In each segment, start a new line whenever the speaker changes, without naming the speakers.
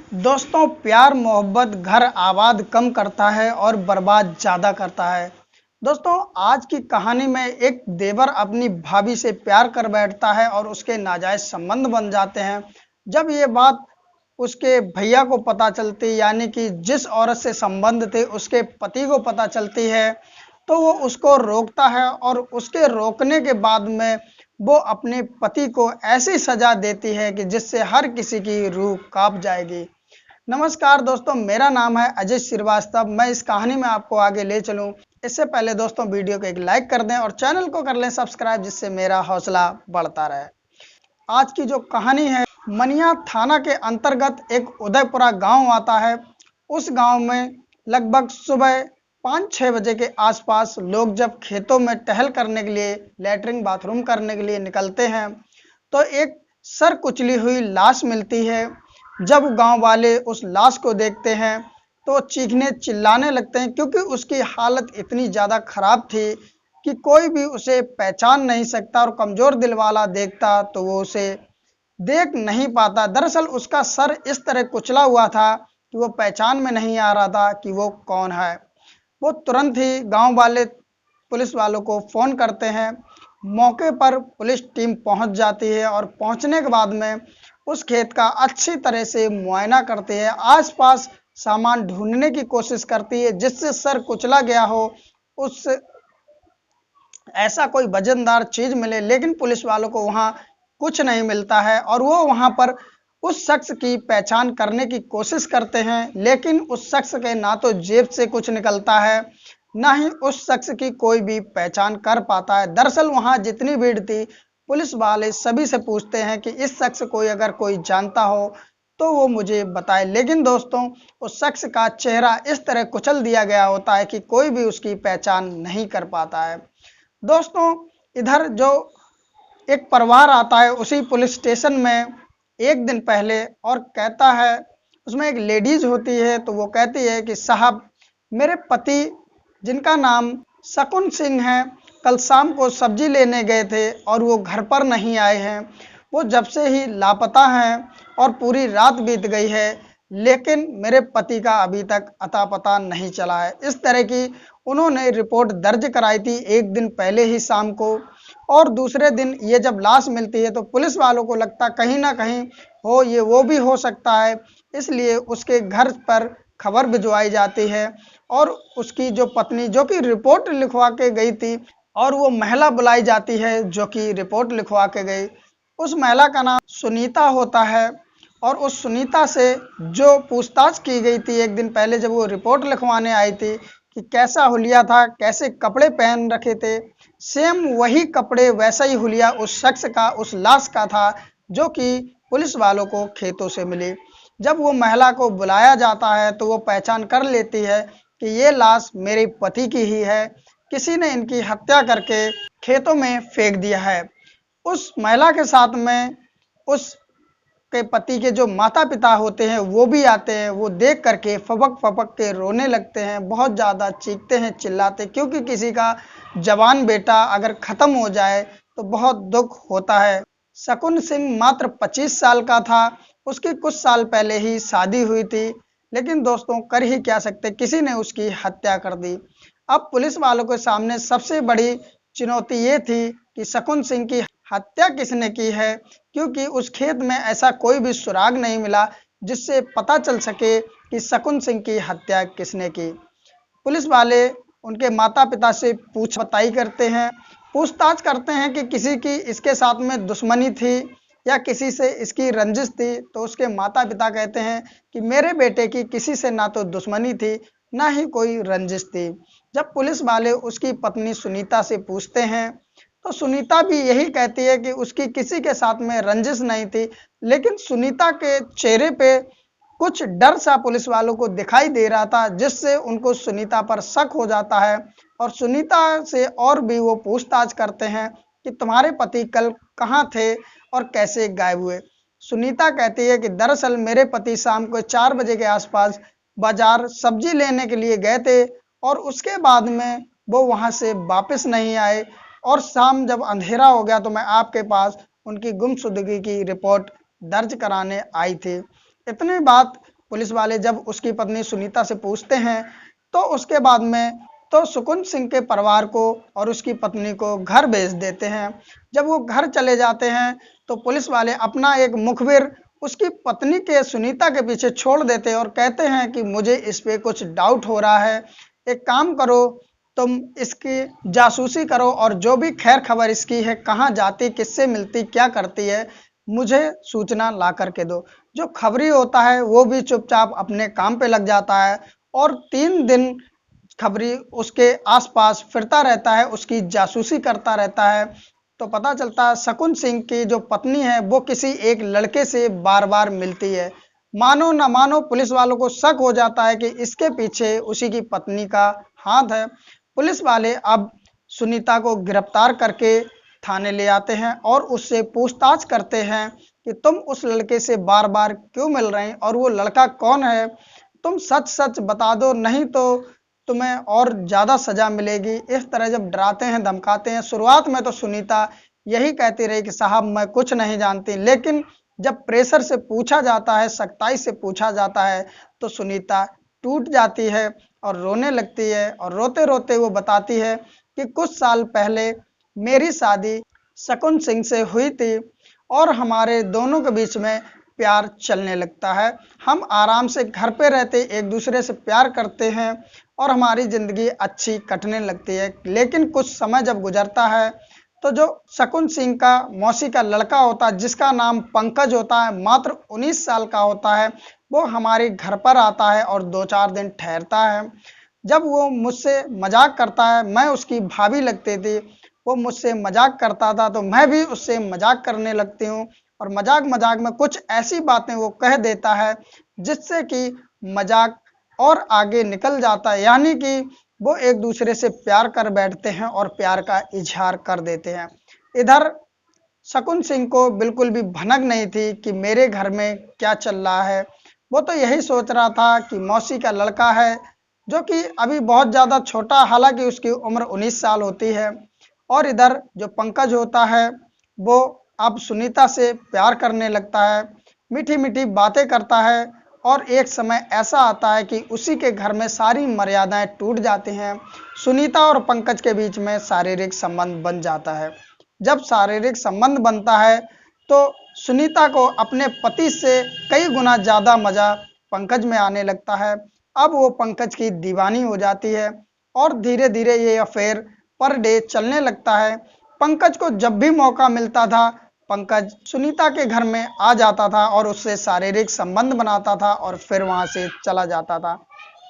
दोस्तों, प्यार मोहब्बत घर आबाद कम करता है और बर्बाद ज़्यादा करता है। दोस्तों, आज की कहानी में एक देवर अपनी भाभी से प्यार कर बैठता है और उसके नाजायज़ संबंध बन जाते हैं। जब ये बात उसके भैया को पता चलती, यानी कि जिस औरत से संबंध थे उसके पति को पता चलती है, तो वो उसको रोकता है और उसके रोकने के बाद में वो अपने पति को ऐसी सज़ा देती है कि जिससे हर किसी की रूह काँप जाएगी। नमस्कार दोस्तों, मेरा नाम है अजय श्रीवास्तव। मैं इस कहानी में आपको आगे ले चलूं, इससे पहले दोस्तों वीडियो को एक लाइक कर दें और चैनल को कर लें सब्सक्राइब, जिससे मेरा हौसला बढ़ता रहे। आज की जो कहानी है, मनिया थाना के अंतर्गत एक उदयपुरा गांव आता है। उस गांव में लगभग सुबह 5-6 बजे के आसपास लोग जब खेतों में टहल करने के लिए, लैट्रिन बाथरूम करने के लिए निकलते हैं, तो एक सर कुचली हुई लाश मिलती है। जब गांव वाले उस लाश को देखते हैं तो चीखने चिल्लाने लगते हैं, क्योंकि उसकी हालत इतनी ज़्यादा खराब थी कि कोई भी उसे पहचान नहीं सकता और कमज़ोर दिल वाला देखता तो वो उसे देख नहीं पाता। दरअसल उसका सर इस तरह कुचला हुआ था कि वो पहचान में नहीं आ रहा था कि वो कौन है। वो तुरंत ही गांव वाले पुलिस वालों को फ़ोन करते हैं। मौके पर पुलिस टीम पहुंच जाती है और पहुंचने के बाद में उस खेत का अच्छी तरह से मुआयना करती है, आसपास सामान ढूंढने की कोशिश करती है जिससे सर कुचला गया हो, उस ऐसा कोई वजनदार चीज मिले। लेकिन पुलिस वालों को वहां कुछ नहीं मिलता है और वो वहां पर उस शख्स की पहचान करने की कोशिश करते हैं, लेकिन उस शख्स के ना तो जेब से कुछ निकलता है, ना ही उस शख्स की कोई भी पहचान कर पाता है। दरअसल वहां जितनी भीड़ थी, पुलिस वाले सभी से पूछते हैं कि इस शख्स को अगर कोई जानता हो तो वो मुझे बताए। लेकिन दोस्तों, उस शख्स का चेहरा इस तरह कुचल दिया गया होता है कि कोई भी उसकी पहचान नहीं कर पाता है। दोस्तों, इधर जो एक परिवार आता है उसी पुलिस स्टेशन में एक दिन पहले और कहता है, उसमें एक लेडीज होती है, तो वो कहती है कि साहब, मेरे पति जिनका नाम शकुन सिंह है, कल शाम को सब्जी लेने गए थे और वो घर पर नहीं आए हैं। वो जब से ही लापता हैं और पूरी रात बीत गई है, लेकिन मेरे पति का अभी तक अता पता नहीं चला है। इस तरह की उन्होंने रिपोर्ट दर्ज कराई थी एक दिन पहले ही शाम को। और दूसरे दिन ये जब लाश मिलती है तो पुलिस वालों को लगता कहीं ना कहीं हो ये वो भी हो सकता है, इसलिए उसके घर पर खबर भिजवाई जाती है और उसकी जो पत्नी, जो कि रिपोर्ट लिखवा के गई थी, और वो महिला बुलाई जाती है जो कि रिपोर्ट लिखवा के गई। उस महिला का नाम सुनीता होता है और उस सुनीता से जो पूछताछ की गई थी एक दिन पहले जब वो रिपोर्ट लिखवाने आई थी कि कैसा हुलिया था, कैसे कपड़े पहन रखे थे, सेम वही कपड़े वैसा ही हुलिया उस शख्स का, उस लाश का था जो कि पुलिस वालों को खेतों से मिली। जब वो महिला को बुलाया जाता है तो वो पहचान कर लेती है कि ये लाश मेरे पति की ही है, किसी ने इनकी हत्या करके खेतों में फेंक दिया है। उस महिला के साथ में उस के पति के जो माता पिता होते हैं वो भी आते हैं। वो देख करके फपक फपक के रोने लगते हैं, बहुत ज़्यादा चीखते हैं, चिल्लाते, क्योंकि किसी का जवान बेटा अगर ख़त्म हो जाए तो बहुत दुख होता है। शकुन सिंह मात्र 25 साल का था, उसकी कुछ साल पहले ही शादी हुई थी, लेकिन दोस्तों कर ही क्या सकते, किसी ने उसकी हत्या कर दी। अब पुलिस वालों के सामने सबसे बड़ी चुनौती ये थी कि शकुन सिंह की हत्या किसने की है, क्योंकि उस खेत में ऐसा कोई भी सुराग नहीं मिला जिससे पता चल सके कि शकुन सिंह की हत्या किसने की। पुलिस वाले उनके माता पिता से पूछ बताई करते हैं, पूछताछ करते हैं कि किसी की इसके साथ में दुश्मनी थी या किसी से इसकी रंजिश थी। तो उसके माता पिता कहते हैं कि मेरे बेटे की किसी से ना तो दुश्मनी थी, ना ही कोई रंजिश थी। जब पुलिस वाले उसकी पत्नी सुनीता से पूछते हैं तो सुनीता भी यही कहती है कि उसकी किसी के साथ में रंजिश नहीं थी, लेकिन सुनीता के चेहरे पे कुछ डर सा पुलिस वालों को दिखाई दे रहा था, जिससे उनको सुनीता पर शक हो जाता है और सुनीता से और भी वो पूछताछ करते हैं कि तुम्हारे पति कल कहाँ थे और कैसे गायब हुए। सुनीता कहती है कि दरअसल मेरे पति शाम को 4 बजे के आसपास बाजार सब्जी लेने के लिए गए थे और उसके बाद में वो वहां से वापस नहीं आए और शाम जब अंधेरा हो गया तो मैं आपके पास उनकी गुमशुदगी की रिपोर्ट दर्ज कराने आई थी। इतनी बात पुलिस वाले जब उसकी पत्नी सुनीता से पूछते हैं तो उसके बाद में तो सुकुंद सिंह के परिवार को और उसकी पत्नी को घर भेज देते हैं। जब वो घर चले जाते हैं तो पुलिस वाले अपना एक मुखबिर उसकी पत्नी के सुनीता के पीछे छोड़ देते हैं और कहते हैं कि मुझे इस पे कुछ डाउट हो रहा है, एक काम करो, तुम इसकी जासूसी करो और जो भी खैर खबर इसकी है, कहाँ जाती, किससे मिलती, क्या करती है, मुझे सूचना ला करके दो। जो खबरी होता है वो भी चुपचाप अपने काम पे लग जाता है और 3 दिन खबरी उसके आसपास फिरता रहता है, उसकी जासूसी करता रहता है। तो पता चलता है शकुन सिंह की जो पत्नी है वो किसी एक लड़के से बार बार मिलती है। मानो न मानो पुलिस वालों को शक हो जाता है कि इसके पीछे उसी की पत्नी का हाथ है। पुलिस वाले अब सुनीता को गिरफ्तार करके थाने ले आते हैं और उससे पूछताछ करते हैं कि तुम उस लड़के से बार बार क्यों मिल रहे हैं और वो लड़का कौन है, तुम सच सच बता दो, नहीं तो तुम्हें और ज़्यादा सज़ा मिलेगी। इस तरह जब डराते हैं, धमकाते हैं। शुरुआत में तो सुनीता यही कहती रही कि साहब मैं कुछ नहीं जानती, लेकिन जब प्रेशर से पूछा जाता है, सख्ताई से पूछा जाता है तो सुनीता टूट जाती है और रोने लगती है और रोते रोते वो बताती है कि कुछ साल पहले मेरी शादी शकुन सिंह से हुई थी और हमारे दोनों के बीच में प्यार चलने लगता है। हम आराम से घर पे रहते एक दूसरे से प्यार करते हैं और हमारी ज़िंदगी अच्छी कटने लगती है। लेकिन कुछ समय जब गुजरता है तो जो शकुन सिंह का मौसी का लड़का होता है जिसका नाम पंकज होता है, मात्र 19 साल का होता है, वो हमारे घर पर आता है और 2-4 दिन ठहरता है। जब वो मुझसे मजाक करता है, मैं उसकी भाभी लगती थी, वो मुझसे मजाक करता था तो मैं भी उससे मजाक करने लगती हूँ और मजाक मजाक में कुछ ऐसी बातें वो कह देता है जिससे कि मजाक और आगे निकल जाता है, यानी कि वो एक दूसरे से प्यार कर बैठते हैं और प्यार का इजहार कर देते हैं। इधर शकुन सिंह को बिल्कुल भी भनक नहीं थी कि मेरे घर में क्या चल रहा है। वो तो यही सोच रहा था कि मौसी का लड़का है जो कि अभी बहुत ज़्यादा छोटा, हालांकि उसकी उम्र 19 साल होती है। और इधर जो पंकज होता है वो अब सुनीता से प्यार करने लगता है, मीठी मीठी बातें करता है और एक समय ऐसा आता है कि उसी के घर में सारी मर्यादाएं टूट जाती हैं। सुनीता और पंकज के बीच में शारीरिक संबंध बन जाता है। जब शारीरिक संबंध बनता है तो सुनीता को अपने पति से कई गुना ज़्यादा मज़ा पंकज में आने लगता है। अब वो पंकज की दीवानी हो जाती है और धीरे धीरे ये अफेयर पर डे चलने लगता है। पंकज को जब भी मौका मिलता था पंकज सुनीता के घर में आ जाता था और उससे शारीरिक संबंध बनाता था और फिर वहां से चला जाता था।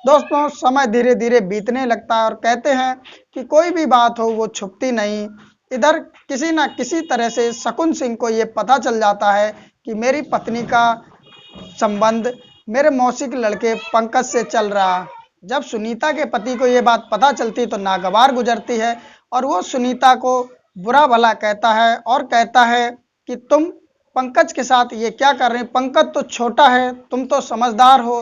दोस्तों, समय धीरे धीरे बीतने लगता है और कहते हैं कि कोई भी बात हो वो छुपती नहीं। इधर किसी ना किसी तरह से शकुन सिंह को ये पता चल जाता है कि मेरी पत्नी का संबंध मेरे मौसी के लड़के पंकज से चल रहा। जब सुनीता के पति को ये बात पता चलती तो नागवार गुजरती है और वो सुनीता को बुरा भला कहता है और कहता है कि तुम पंकज के साथ ये क्या कर रहे हैं, पंकज तो छोटा है, तुम तो समझदार हो,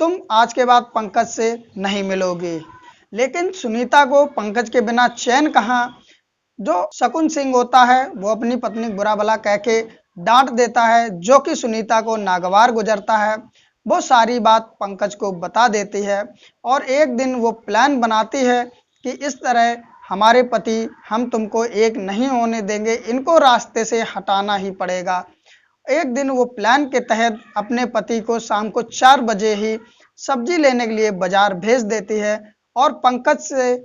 तुम आज के बाद पंकज से नहीं मिलोगी। लेकिन सुनीता को पंकज के बिना चैन कहाँ। जो शकुन सिंह होता है वो अपनी पत्नी बुरा भला कह के डांट देता है, जो कि सुनीता को नागवार गुजरता है। वो सारी बात पंकज को बता देती है और एक दिन वो प्लान बनाती है कि इस तरह हमारे पति हम तुमको एक नहीं होने देंगे, इनको रास्ते से हटाना ही पड़ेगा। एक दिन वो प्लान के तहत अपने पति को शाम को 4 बजे ही सब्जी लेने के लिए बाजार भेज देती है और पंकज से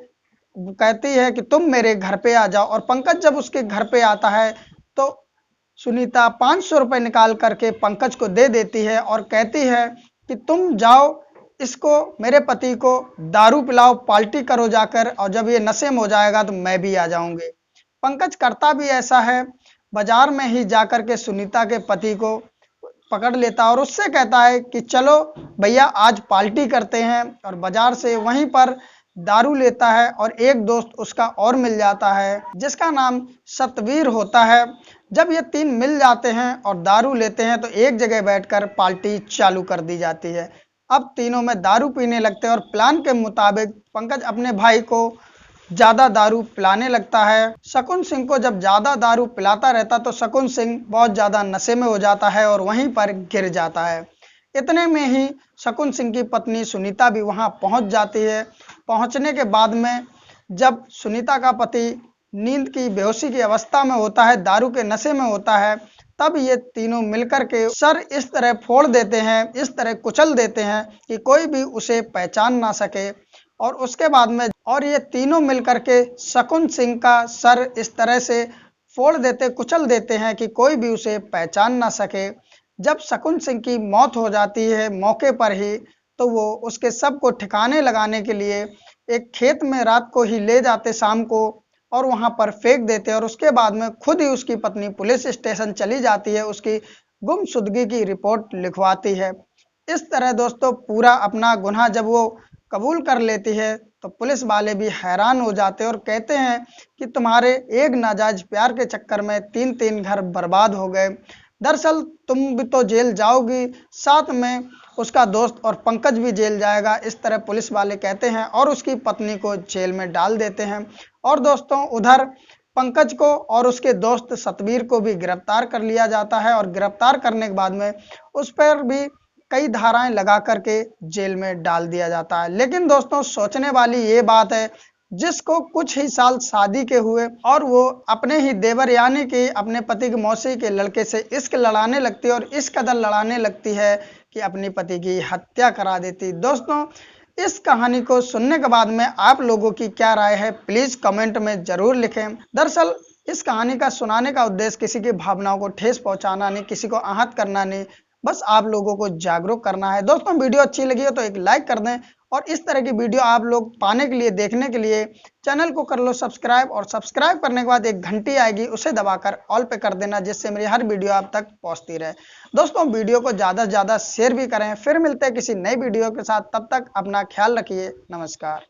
कहती है कि तुम मेरे घर पे आ जाओ। और पंकज जब उसके घर पे आता है तो सुनीता 500 रुपये निकाल करके पंकज को दे देती है और कहती है कि तुम जाओ, इसको मेरे पति को दारू पिलाओ, पार्टी करो जाकर, और जब ये नशे में हो जाएगा तो मैं भी आ जाऊंगी। पंकज करता भी ऐसा है, बाजार में ही जाकर के सुनीता के पति को पकड़ लेता और उससे कहता है कि चलो भैया आज पार्टी करते हैं, और बाजार से वहीं पर दारू लेता है और एक दोस्त उसका और मिल जाता है जिसका नाम सतवीर होता है। जब ये 3 मिल जाते हैं और दारू लेते हैं तो एक जगह बैठकर पार्टी चालू कर दी जाती है। अब तीनों में दारू पीने लगते हैं और प्लान के मुताबिक पंकज अपने भाई को ज़्यादा दारू पिलाने लगता है। शकुन सिंह को जब ज़्यादा दारू पिलाता रहता तो शकुन सिंह बहुत ज़्यादा नशे में हो जाता है और वहीं पर गिर जाता है। इतने में ही शकुन सिंह की पत्नी सुनीता भी वहां पहुंच जाती है। पहुंचने के बाद में जब सुनीता का पति नींद की बेहोशी की अवस्था में होता है, दारू के नशे में होता है, तब ये तीनों मिलकर के सर इस तरह फोड़ देते हैं, इस तरह कुचल देते हैं कि कोई भी उसे पहचान ना सके। और उसके बाद में और ये तीनों मिलकर के शकुन सिंह का सर इस तरह से फोड़ देते, कुचल देते हैं कि कोई भी उसे पहचान ना सके। जब शकुन सिंह की मौत हो जाती है मौके पर ही, तो वो उसके शव को ठिकाने लगाने के लिए एक खेत में रात को ही ले जाते शाम को, और वहां पर फेंक देते और उसके बाद में खुद ही उसकी पत्नी पुलिस स्टेशन चली जाती है, उसकी गुमशुदगी की रिपोर्ट लिखवाती है। इस तरह दोस्तों पूरा अपना गुनाह जब वो कबूल कर लेती है तो पुलिस वाले भी हैरान हो जाते हैं और कहते हैं कि तुम्हारे एक नाजायज प्यार के चक्कर में 3 घर बर्बाद हो गए। दरअसल तुम भी तो जेल जाओगी, साथ में उसका दोस्त और पंकज भी जेल जाएगा, इस तरह पुलिस वाले कहते हैं और उसकी पत्नी को जेल में डाल देते हैं। और दोस्तों उधर पंकज को और उसके दोस्त सतबीर को भी गिरफ्तार कर लिया जाता है और गिरफ्तार करने के बाद में उस पर भी कई धाराएं लगा करके जेल में डाल दिया जाता है। लेकिन दोस्तों सोचने वाली ये बात है, जिसको कुछ ही साल शादी के हुए और वो अपने ही देवर यानी कि अपने पति की मौसी के लड़के से इश्क लड़ाने लगती है और इस कदर लड़ाने लगती है कि अपनी पति की हत्या करा देती। दोस्तों इस कहानी को सुनने के बाद में आप लोगों की क्या राय है, प्लीज कमेंट में जरूर लिखें। दरअसल इस कहानी का सुनाने का उद्देश्य किसी की भावनाओं को ठेस पहुंचाना नहीं, किसी को आहत करना नहीं, बस आप लोगों को जागरूक करना है। दोस्तों वीडियो अच्छी लगी हो तो एक लाइक कर दें और इस तरह की वीडियो आप लोग पाने के लिए, देखने के लिए चैनल को कर लो सब्सक्राइब, और सब्सक्राइब करने के बाद एक घंटी आएगी उसे दबाकर ऑल पे कर देना, जिससे मेरी हर वीडियो आप तक पहुंचती रहे। दोस्तों वीडियो को ज़्यादा से ज़्यादा शेयर भी करें। फिर मिलते हैं किसी नई वीडियो के साथ, तब तक अपना ख्याल रखिए। नमस्कार।